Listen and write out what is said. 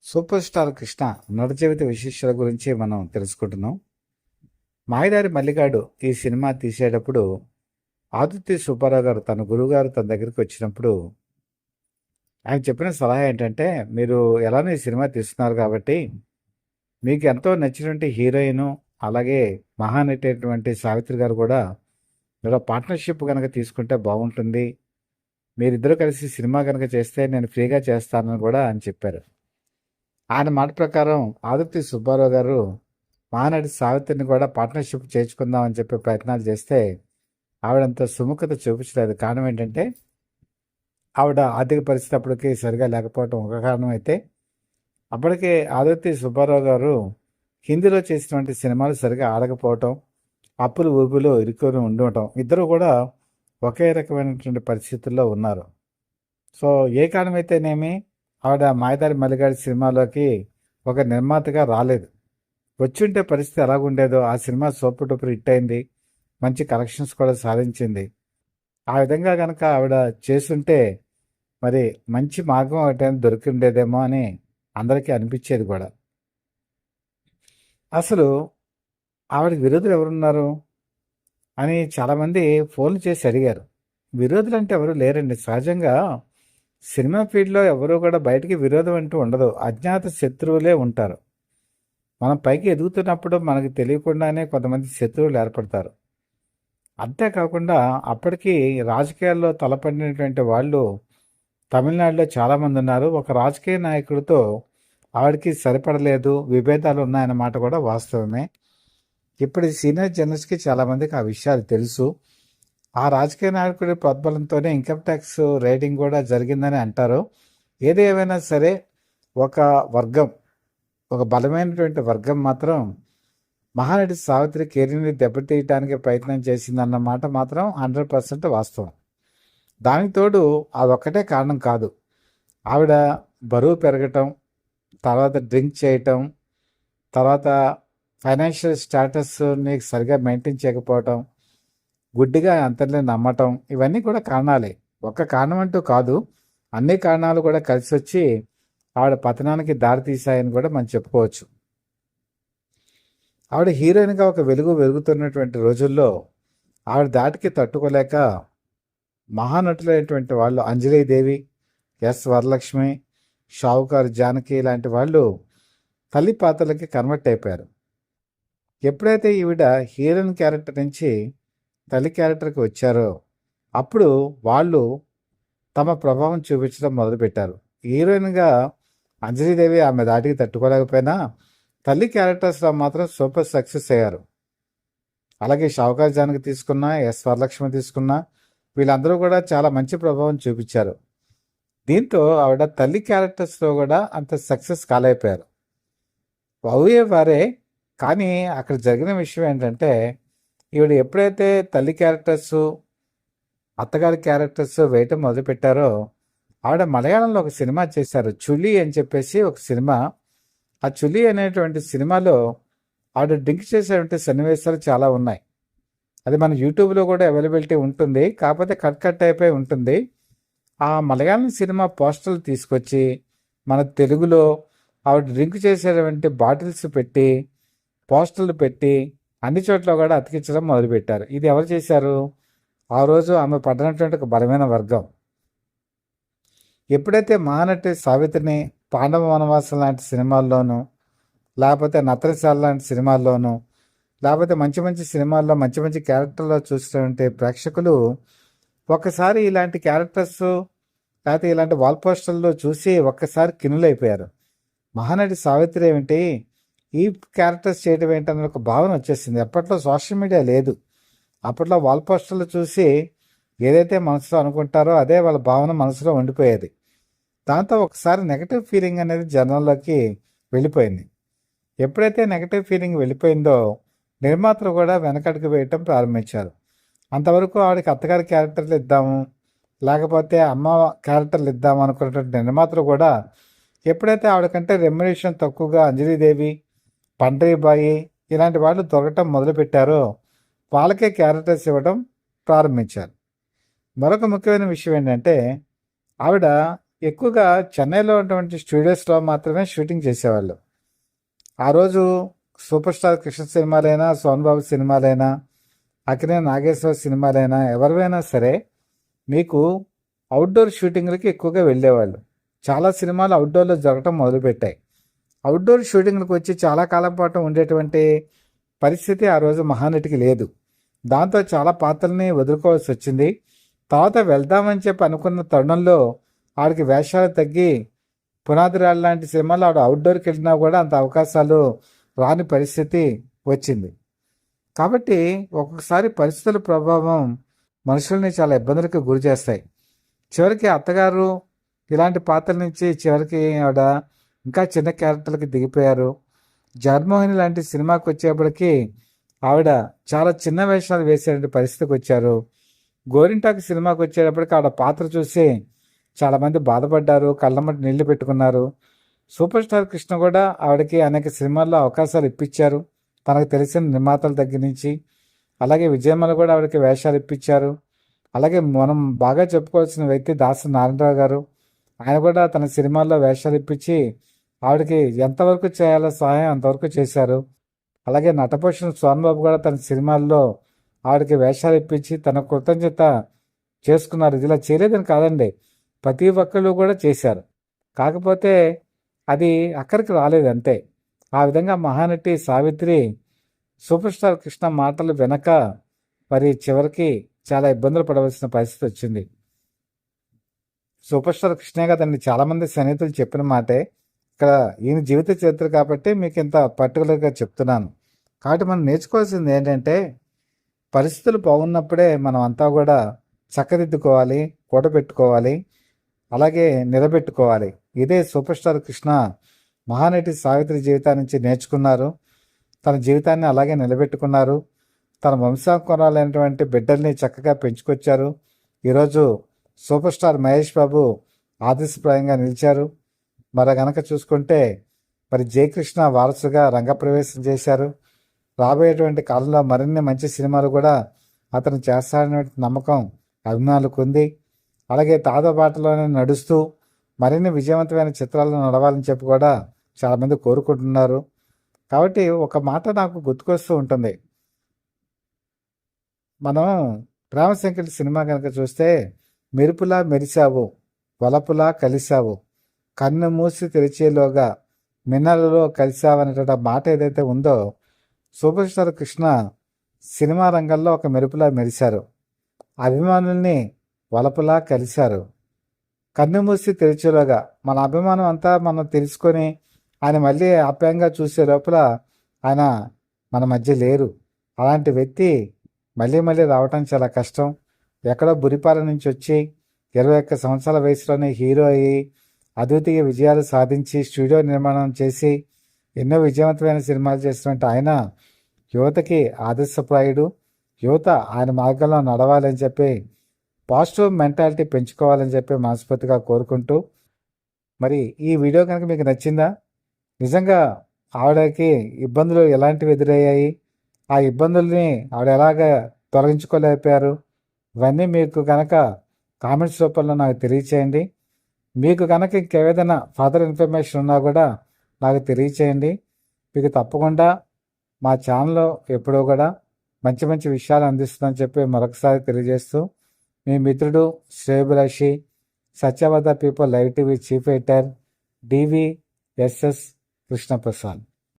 Super star Krishna నట జీవిత విశేషాల గురించి మనం తెలుసుకుంటున్నాం. మాయదారి మల్లిగాడు ఈ సినిమా తీసేటప్పుడు ఆదిత్య సుబ్బారావు గారు తన గురువుగారు తన దగ్గరికి వచ్చినప్పుడు ఆయన చెప్పిన సలహా ఏంటంటే, మీరు ఎలానో ఈ సినిమా తీస్తున్నారు కాబట్టి మీకు ఎంతో నచ్చినటువంటి హీరోయిన్ అలాగే మహానటి అయినటువంటి సావిత్రి గారు కూడా మీరు పార్ట్నర్షిప్ కనుక తీసుకుంటే బాగుంటుంది, మీరిద్దరూ కలిసి సినిమా కనుక చేస్తే నేను ఫ్రీగా చేస్తానని కూడా అని చెప్పారు. ఆయన మాట ప్రకారం ఆదిత్య సుబ్బారావు గారు మహానటి సావిత్రిని కూడా పార్ట్నర్షిప్ చేర్చుకుందామని చెప్పి ప్రయత్నాలు చేస్తే ఆవిడంత సుముఖత చూపించలేదు. కారణం ఏంటంటే ఆవిడ ఆర్థిక పరిస్థితి అప్పటికి సరిగా లేకపోవడం ఒక కారణం అయితే, అప్పటికే ఆదిత్య సుబ్బారావు గారు హిందీలో చేసినటువంటి సినిమాలు సరిగా ఆడకపోవటం, అప్పులు ఊబులు ఇరుక్కుని ఉండటం, ఇద్దరు కూడా ఒకే రకమైనటువంటి పరిస్థితుల్లో ఉన్నారు. సో ఏ కారణమైతేనేమి ఆవిడ మాయదారి మల్లిగాడి సినిమాలోకి ఒక నిర్మాతగా రాలేదు. వచ్చుంటే పరిస్థితి ఎలాగుండేదో. ఆ సినిమా సూపర్ డూపర్ హిట్ అయింది, మంచి కలెక్షన్స్ కూడా సాధించింది. ఆ విధంగా కనుక ఆవిడ చేసుంటే మరి మంచి మార్గం ఒకటైనా దొరికి ఉండేదేమో అని అందరికీ అనిపించేది కూడా. అసలు ఆవిడకి విరోధులు ఎవరున్నారు అని చాలామంది ఫోన్లు చేసి అడిగారు. విరోధులు అంటే ఎవరు లేరండి. సహజంగా సినిమా ఫీల్డ్లో ఎవరు కూడా బయటికి విరోధం అంటూ ఉండదు, అజ్ఞాత శత్రువులే ఉంటారు. మనం పైకి ఎదుగుతున్నప్పుడు మనకు తెలియకుండానే కొంతమంది శత్రువులు ఏర్పడతారు. అంతేకాకుండా అప్పటికి రాజకీయాల్లో తలపడినటువంటి వాళ్ళు తమిళనాడులో చాలామంది ఉన్నారు. ఒక రాజకీయ నాయకుడితో ఆవిడకి సరిపడలేదు, విభేదాలు ఉన్నాయన్నమాట కూడా వాస్తవమే. ఇప్పుడు సీనియర్ జర్నలిస్ట్కి చాలామందికి ఆ విషయాలు తెలుసు. ఆ రాజకీయ నాయకుడి ప్రోద్బలంతోనే ఇన్కమ్ ట్యాక్స్ రైడింగ్ కూడా జరిగిందని అంటారు. ఏది ఏమైనా సరే ఒక వర్గం, ఒక బలమైనటువంటి వర్గం మాత్రం మహానటి సావిత్రి కెరీర్ని దెబ్బతీయడానికి ప్రయత్నం చేసిందన్నమాట మాత్రం 100% వాస్తవం. దానికి తోడు అదొక్కటే కారణం కాదు. ఆవిడ బరువు పెరగటం, తర్వాత డ్రింక్ చేయటం, తర్వాత ఫైనాన్షియల్ స్టేటస్ని సరిగా మెయింటైన్ చేయకపోవటం, గుడ్డిగా అంతర్ని నమ్మటం, ఇవన్నీ కూడా కారణాలే. ఒక్క కారణం అంటూ కాదు, అన్ని కారణాలు కూడా కలిసి వచ్చి ఆవిడ పతనానికి దారి తీశాయని కూడా మనం చెప్పుకోవచ్చు. ఆవిడ హీరోయిన్గా ఒక వెలుగుతున్నటువంటి రోజుల్లో ఆవిడ దాటికి తట్టుకోలేక మహానటులైనటువంటి వాళ్ళు అంజలీదేవి, ఎస్ వరలక్ష్మి, షావుకారు జానకి లాంటి వాళ్ళు తల్లి పాత్రలకి కన్వర్ట్ అయిపోయారు. ఎప్పుడైతే ఈవిడ హీరోయిన్ క్యారెక్టర్ నుంచి తల్లి క్యారెక్టర్కి వచ్చారో అప్పుడు వాళ్ళు తమ ప్రభావం చూపించడం మొదలుపెట్టారు. హీరోయిన్గా అంజలీదేవి ఆమె దాటికి తట్టుకోలేకపోయినా తల్లి క్యారెక్టర్స్లో మాత్రం సూపర్ సక్సెస్ అయ్యారు. అలాగే షావుకారు జానకి తీసుకున్నా, ఎస్ వరలక్ష్మి తీసుకున్నా, వీళ్ళందరూ కూడా చాలా మంచి ప్రభావం చూపించారు. దీంతో ఆవిడ తల్లి క్యారెక్టర్స్లో కూడా అంత సక్సెస్ కాలేకపోయారు. అవుయే వారే, కానీ అక్కడ జరిగిన విషయం ఏంటంటే ఈవిడ ఎప్పుడైతే తల్లి క్యారెక్టర్స్, అత్తగారి క్యారెక్టర్స్ వేయటం మొదలుపెట్టారో ఆవిడ మలయాళంలో ఒక సినిమా చేశారు, చులి అని చెప్పేసి ఒక సినిమా. ఆ చులి అనేటువంటి సినిమాలో ఆవిడ డ్రింక్ చేసేటువంటి సన్నివేశాలు చాలా ఉన్నాయి. అది మన యూట్యూబ్లో కూడా అవైలబిలిటీ ఉంటుంది, కాకపోతే కట్ అయిపోయి ఉంటుంది. ఆ మలయాళం సినిమా పోస్టర్లు తీసుకొచ్చి మన తెలుగులో ఆవిడ డ్రింక్ చేసేటువంటి బాటిల్స్ పెట్టి, పోస్టర్లు పెట్టి అన్ని చోట్ల కూడా అతికించడం మొదలుపెట్టారు. ఇది ఎవరు చేశారు? ఆ రోజు ఆమె పడినటువంటి ఒక బలమైన వర్గం. ఎప్పుడైతే మహానటి సావిత్రిని పాండవ వనవాసం లాంటి సినిమాల్లోనూ, లేకపోతే నతరశాల లాంటి సినిమాల్లోనూ, లేకపోతే మంచి మంచి సినిమాల్లో మంచి మంచి క్యారెక్టర్లో చూసినటువంటి ప్రేక్షకులు ఒక్కసారి ఇలాంటి క్యారెక్టర్స్ లేకపోతే ఇలాంటి వాల్ పోస్టర్లు చూసి ఒక్కసారి కినులైపోయారు. మహానటి సావిత్రి ఏమిటి, ఈ క్యారెక్టర్స్ చేయడం ఏంటనే ఒక భావన వచ్చేసింది. అప్పట్లో సోషల్ మీడియా లేదు. అప్పట్లో వాల్ పోస్టర్లు చూసి ఏదైతే మనసులో అనుకుంటారో అదే వాళ్ళ భావన మనసులో ఉండిపోయేది. దాంతో ఒకసారి నెగటివ్ ఫీలింగ్ అనేది జనంలోకి వెళ్ళిపోయింది. ఎప్పుడైతే నెగటివ్ ఫీలింగ్ వెళ్ళిపోయిందో నిర్మాతలు కూడా వెనకడుగు వేయటం ప్రారంభించారు. అంతవరకు ఆవిడకి అత్తగారి క్యారెక్టర్లు ఇద్దాము, లేకపోతే అమ్మ క్యారెక్టర్లు ఇద్దాము అనుకున్నటువంటి నిర్మాతలు కూడా ఎప్పుడైతే ఆవిడకంటే రెమ్యునరేషన్ తక్కువగా అంజలీదేవి, పండ్రీబాయి ఇలాంటి వాళ్ళు దొరకటం మొదలుపెట్టారో వాళ్ళకే క్యారెక్టర్స్ ఇవ్వడం ప్రారంభించారు. మరొక ముఖ్యమైన విషయం ఏంటంటే ఆవిడ ఎక్కువగా చెన్నైలో ఉన్నటువంటి స్టూడియోస్లో మాత్రమే షూటింగ్ చేసేవాళ్ళు. ఆ రోజు సూపర్ స్టార్ కృష్ణ సినిమాలైనా, సోన్ బాబు సినిమాలైనా, అక్కినే నాగేశ్వర సినిమాలైనా, ఎవరివైనా సరే మీకు అవుట్డోర్ షూటింగ్లకి ఎక్కువగా వెళ్ళేవాళ్ళు. చాలా సినిమాలు అవుట్డోర్లో జరగటం మొదలుపెట్టాయి. అవుట్డోర్ షూటింగ్లకు వచ్చి చాలా కాలం పాటు ఉండేటువంటి పరిస్థితి ఆ రోజు మహానటికి లేదు. దాంతో చాలా పాత్రల్ని వదులుకోవాల్సి వచ్చింది. తర్వాత వెళ్దామని చెప్పి అనుకున్న తరుణంలో ఆవిడకి వేషాలు తగ్గి పునాదిరాళ్ళు లాంటి సినిమాలు ఆవిడ అవుట్డోర్కి వెళ్ళినా కూడా అంత అవకాశాలు రాని పరిస్థితి వచ్చింది. కాబట్టి ఒక్కొక్కసారి పరిస్థితుల ప్రభావం మనుషుల్ని చాలా ఇబ్బందులకు గురి చేస్తాయి. చివరికి అత్తగారు ఇలాంటి పాత్రల నుంచి చివరికి ఆవిడ ఇంకా చిన్న క్యారెక్టర్లకి దిగిపోయారు. జగన్మోహిని లాంటి సినిమాకి వచ్చేప్పటికి ఆవిడ చాలా చిన్న వేషాలు వేసేటువంటి పరిస్థితికి వచ్చారు. గోరింటాకు సినిమాకి వచ్చేటప్పటికి ఆవిడ పాత్ర చూసి చాలామంది బాధపడ్డారు, కళ్ళమ్మటి నీళ్లు పెట్టుకున్నారు. సూపర్ స్టార్ కృష్ణ కూడా ఆవిడకి అనేక సినిమాల్లో అవకాశాలు ఇప్పించారు, తనకు తెలిసిన నిర్మాతల దగ్గర నుంచి. అలాగే విజయమ్మలు కూడా ఆవిడకి వేషాలు ఇప్పించారు. అలాగే మనం బాగా చెప్పుకోవాల్సిన వ్యక్తి దాసరి నారాయణరావు గారు, ఆయన కూడా తన సినిమాల్లో వేషాలు ఇప్పించి ఆవిడకి ఎంతవరకు చేయాలో సహాయం అంతవరకు చేశారు. అలాగే నటభూషణ సోన్బాబు కూడా తన సినిమాల్లో ఆవిడకి వేషాలు ఇప్పించి తన కృతజ్ఞత చేసుకున్నారు. ఇది ఇలా చేయలేదని కాదండి, ప్రతి ఒక్కళ్ళు కూడా చేశారు. కాకపోతే అది అక్కడికి రాలేదు అంతే. ఆ విధంగా మహానటి సావిత్రి సూపర్ స్టార్ కృష్ణ మాటలు వెనక మరి చివరికి చాలా ఇబ్బందులు పడవలసిన పరిస్థితి వచ్చింది. సూపర్ స్టార్ కృష్ణ కదండి, చాలామంది సన్నిహితులు చెప్పిన మాటే. ఇక్కడ ఈయన జీవిత చరిత్ర కాబట్టి మీకు ఇంత పర్టికులర్గా చెప్తున్నాను. కాబట్టి మనం నేర్చుకోవాల్సింది ఏంటంటే, పరిస్థితులు బాగున్నప్పుడే మనం అంతా కూడా చక్కదిద్దుకోవాలి, కూడబెట్టుకోవాలి, అలాగే నిలబెట్టుకోవాలి. ఇదే సూపర్ స్టార్ కృష్ణ మహానటి సావిత్రి జీవితాన్ని నుంచి నేర్చుకున్నారు. తన జీవితాన్ని అలాగే నిలబెట్టుకున్నారు. తన వంశాంకురాలైనటువంటి బిడ్డల్ని చక్కగా పెంచుకొచ్చారు. ఈరోజు సూపర్ స్టార్ మహేష్ బాబు ఆదర్శప్రాయంగా నిలిచారు. మరి గనక చూసుకుంటే మరి జయకృష్ణ వారసుగా రంగప్రవేశం చేశారు. రాబోయేటువంటి కాలంలో మరిన్ని మంచి సినిమాలు కూడా అతను చేస్తాడనే నమ్మకం అభిమానులకు ఉంది. అలాగే తాత బాటలోనే నడుస్తూ మరిన్ని విజయవంతమైన చిత్రాలను నడవాలని చెప్పి కూడా చాలామంది కోరుకుంటున్నారు. కాబట్టి ఒక మాట నాకు గుర్తుకొస్తూ ఉంటుంది. మనం ప్రేమ సంకటి సినిమా కనుక చూస్తే, మెరుపులా మెరిశావు, వలపులా కలిశావు, కన్ను మూసి తెరిచేలోగా మిన్నలలో కలిశావనేట మాట ఏదైతే ఉందో, సూపర్ స్టార్ కృష్ణ సినిమా రంగంలో ఒక మెరుపులా మెరిశారు. అభిమానుల్ని వలపులా కలిశారు. కన్ను మూసి తెరిచేలోగా మన అభిమానం అంతా మనం తెలుసుకొని ఆయన మళ్ళీ ఆప్యాయంగా చూసే లోపల ఆయన మన మధ్య లేరు. అలాంటి వ్యక్తి మళ్ళీ మళ్ళీ రావటం చాలా కష్టం. ఎక్కడో బురిపాల నుంచి వచ్చి 21 సంవత్సరాల వయసులోనే హీరో అయ్యి అద్వితీయ విజయాలు సాధించి స్టూడియో నిర్మాణం చేసి ఎన్నో విజయవంతమైన సినిమాలు చేసినట్టు ఆయన యువతకి ఆదర్శప్రాయుడు. యువత ఆయన మార్గంలో నడవాలని చెప్పి పాజిటివ్ మెంటాలిటీ పెంచుకోవాలని చెప్పి మనస్ఫూర్తిగా కోరుకుంటూ, మరి ఈ వీడియో కనుక మీకు నచ్చిందా? నిజంగా ఆవిడకి ఇబ్బందులు ఎలాంటివి ఎదురయ్యాయి, ఆ ఇబ్బందుల్ని ఆవిడ ఎలాగ తొలగించుకోలేకపోయారు, ఇవన్నీ మీకు కనుక కామెంట్స్ రూపంలో నాకు తెలియచేయండి. మీకు కనుక ఇంకేదైనా ఫర్దర్ ఇన్ఫర్మేషన్ ఉన్నా కూడా నాకు తెలియచేయండి. మీకు తప్పకుండా మా ఛానల్లో ఎప్పుడూ కూడా మంచి మంచి విషయాలు అందిస్తుందని చెప్పి మరొకసారి తెలియజేస్తూ, మీ మిత్రుడు శ్రేయభిలాషి, Satyavada people live TV chief editor, DVSS Krishnaprasad.